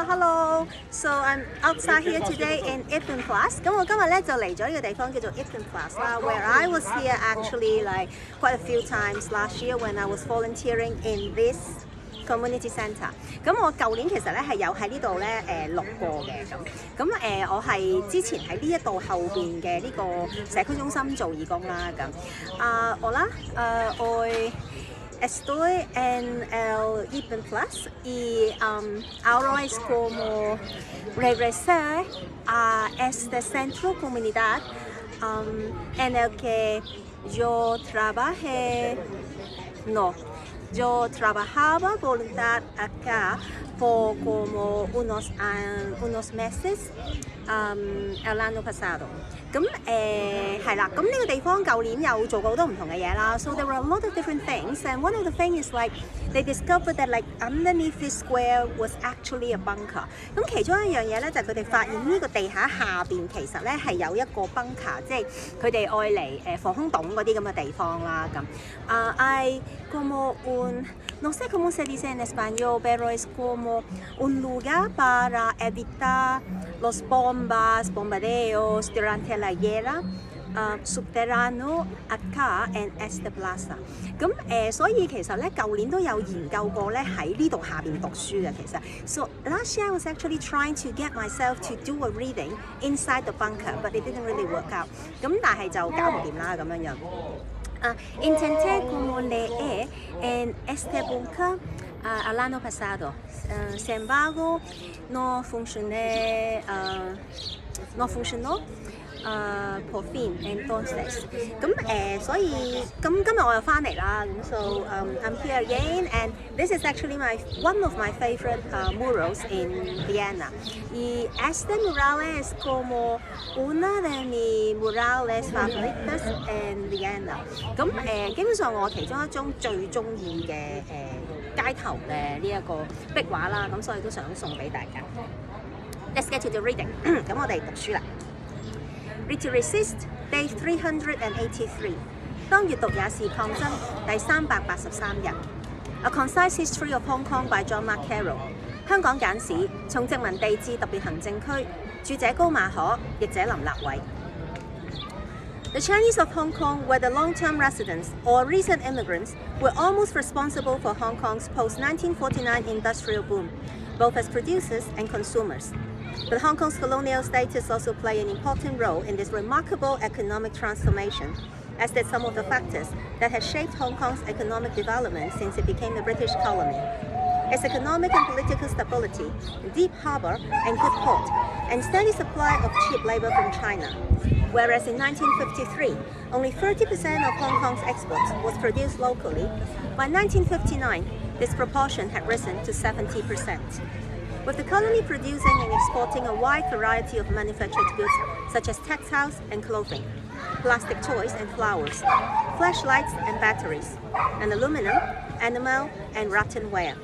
Hello. So I'm outside here today in Ipton Plus. 咁我今日咧就嚟咗呢個地方叫做 Ipton Plus 啦 ，where I was here actually like quite a few times last year when I was volunteering in this community centre。咁我舊年其實咧係有喺呢度咧錄過嘅咁我係之前喺呢一度後邊嘅呢個社區中心做義工啦Hola, hoy estoy en el Ipton Plus y ahora es como regresar a este centro comunidad en el que yo trabajaba voluntad acá por como unos meses el año pasado。咁係啦，咁呢個地方舊年有做過好多唔同嘅嘢啦。So there were a lot of different things, and one of the things is like they discovered that like underneath this square was actually a bunker。咁其中一樣嘢咧就係佢哋發現呢個地下下邊其實咧係有一個 bunker， 即係佢哋愛嚟防空洞嗰啲咁嘅地方啦。咁hay como no sé cómo se dice en español, pero es como un lugar para evitar los bombardeos durante la guerra subterráneo acá en esta plaza。咁所以其實咧舊年都有研究過咧喺呢度下邊讀書嘅其實。So last year I was actually trying to get myself to do a reading inside the bunker, but it didn't really work out。咁但係就搞唔掂啦咁樣樣。Intenté como leer en este búnker al año pasado, sin embargo no funcionó por fin entonces。所以今日我又翻嚟啦，咁 so I'm here again and this is actually one of my favorite murals in Vienna y este mural es como una de mis murales favoritas en Vienna。基本上我其中一張最中意嘅街頭嘅呢一個壁畫啦，咁所以都想送俾大家。Let's get to the reading 咁我哋讀書啦。Read to Resist, Day 383。當閱讀也是抗爭第383日。A Concise History of Hong Kong by John Mark Carroll。香港簡史，從殖民地至特別行政區，著者高馬可，譯者林立偉。The Chinese of Hong Kong, whether long-term residents or recent immigrants, were almost responsible for Hong Kong's post-1949 industrial boom, both as producers and consumers. But Hong Kong's colonial status also played an important role in this remarkable economic transformation, as did some of the factors that had shaped Hong Kong's economic development since it became a British colony. Its economic and political stability, deep harbour and good port, and steady supply of cheap labour from China. Whereas in 1953, only 30% of Hong Kong's exports was produced locally, by 1959, this proportion had risen to 70%. With the colony producing and exporting a wide variety of manufactured goods such as textiles and clothing, plastic toys and flowers, flashlights and batteries, and aluminum, enamel, and rattenware.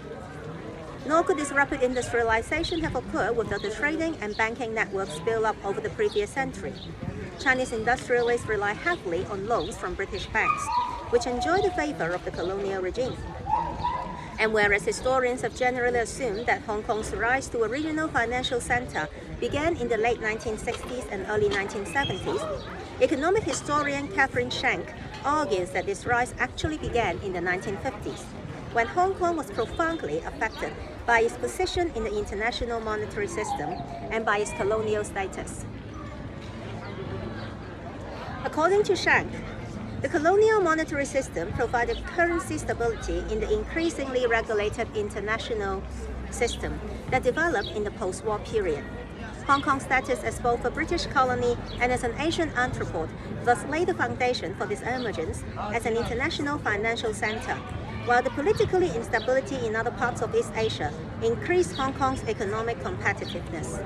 Nor could this rapid industrialization have occurred without the trading and banking networks built up over the previous century. Chinese industrialists rely heavily on loans from British banks, which enjoy the favor of the colonial regime. And whereas historians have generally assumed that Hong Kong's rise to a regional financial center began in the late 1960s and early 1970s, economic historian Catherine Shank argues that this rise actually began in the 1950s, when Hong Kong was profoundly affected by its position in the international monetary system and by its colonial status. According to Shank, the colonial monetary system provided currency stability in the increasingly regulated international system that developed in the post-war period. Hong Kong's status as both a British colony and as an Asian entrepôt thus laid the foundation for this emergence as an international financial center, while the political instability in other parts of East Asia increased Hong Kong's economic competitiveness.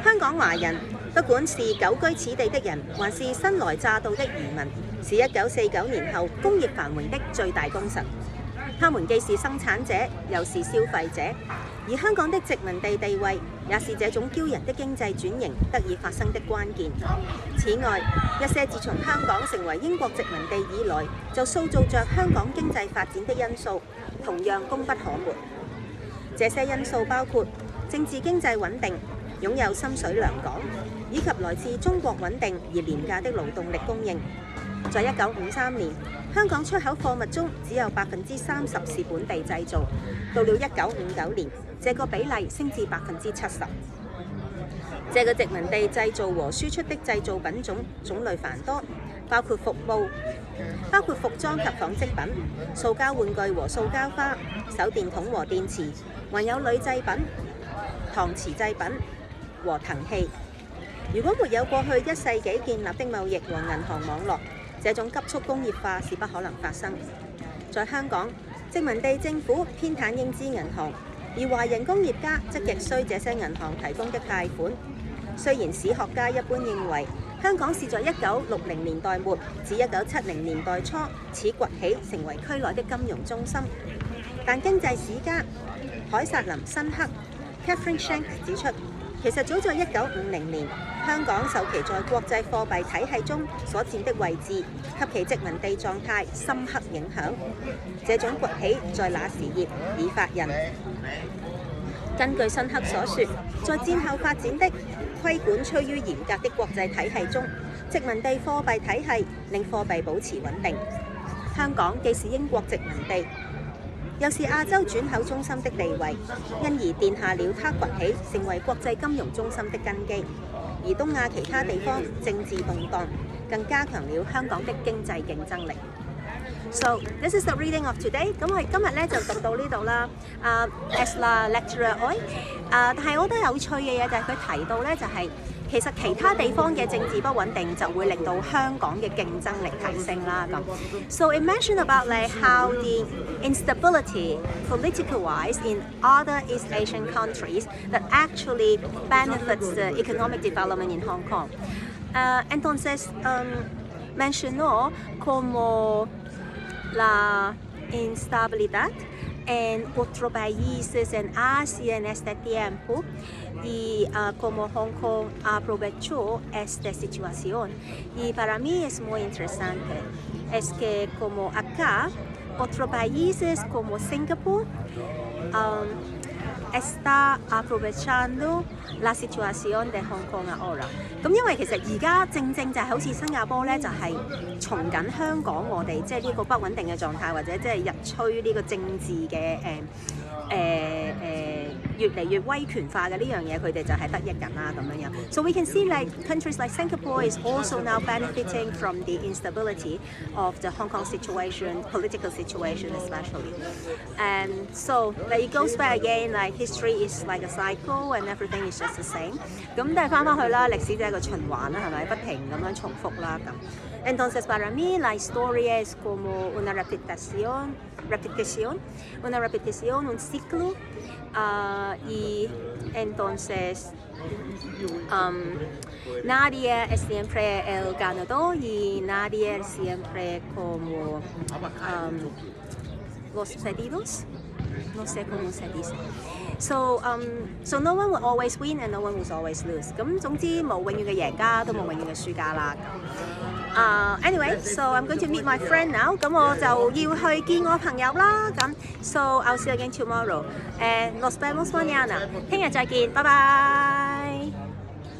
香港華人，不管是久居此地的人，還是新來乍到的移民，是1949年後工業繁榮的最大功臣。他們既是生產者，又是消費者。而香港的殖民地地位，也是這種驕人的經濟轉型得以發生的關鍵。此外，一些自從香港成為英國殖民地以來，就塑造着香港經濟發展的因素，同樣功不可沒。這些因素包括政治經濟穩定，擁有深水良港，以及來自中國穩定而廉價的勞動力供應。在1953年，香港出口貨物中只有30%是本地製造，到了1959年，這個比例升至70%。這個殖民地製造和輸出的製造品種類繁多，包括服裝及紡織品、塑膠玩具和塑膠花、手電筒和電池，還有鋁製品、搪瓷製品和藤器。如果沒有過去1世紀建立的貿易和銀行網絡，這種急速工業化是不可能發生。在香港，殖民地政府偏袒英資銀行，而華人工業家則極需這些銀行提供的貸款。雖然史學家一般認為香港是在1960年代末至1970年代初始崛起成為區內的金融中心，但經濟史家凱薩琳·辛克 Catherine Shank 指出，其實早在1950年，香港受其在國際貨幣體系中所佔的位置及其殖民地狀態深刻影響。這種崛起在那時已發印。根據辛克所說，在戰後發展的規管趨於嚴格的國際體系中，殖民地貨幣體系令貨幣保持穩定。香港既是英國殖民地，又是亞洲轉口中心的地位，因而奠下了它崛起成為國際金融中心的根基。而東亞其他地方政治動盪，更加強了香港的經濟競爭力。So this is the reading of today。咁我哋今日咧就讀到呢度啦。As la lecturer hoy，但係我覺得有趣嘅嘢就係佢提到咧，就係其實其他地方嘅政治不穩定就會令到香港嘅競爭力提升啦。咁，So it mentioned about like how the instability political-wise in other East Asian countries that actually benefits the economic development in Hong Kong. Entonces mencionó como la instabilidad en otros países en Asia en este tiempo y como Hong Kong aprovechó esta situación. Y para mí es muy interesante, es que como acá otros países como Singapur está aprovechando la situación de Hong Kong ahora。咁因為其實而家正就係好似新加坡咧，就係從緊香港我哋即係呢個不穩定嘅狀態，或者即係日趨呢個政治嘅越嚟越威權化嘅呢樣嘢，佢哋就係得益緊啦咁樣樣。So we can see like countries like Singapore is also now benefiting from the instability of the Hong Kong situation, political situation especially. And so like it goes back again, like history is like a cycle and everything is just the same. 咁都係翻返去啦，歷史就係一個循環啦，係咪？不停咁樣重複啦咁。Entonces para mí la historia es como una repetición, un ciclo. Y entonces nadie es siempre el ganador y nadie es siempre como los perdidos. No sé cómo se dice. So no one will always win and no one will always lose. 咁總之冇永遠嘅贏家，都冇永遠嘅輸家啦。Anyway, so I'm going to meet my friend now. 咁我就要去見我朋友啦。咁 So I'll see you again tomorrow. And nos vemos mañana. 聽日再見，拜拜。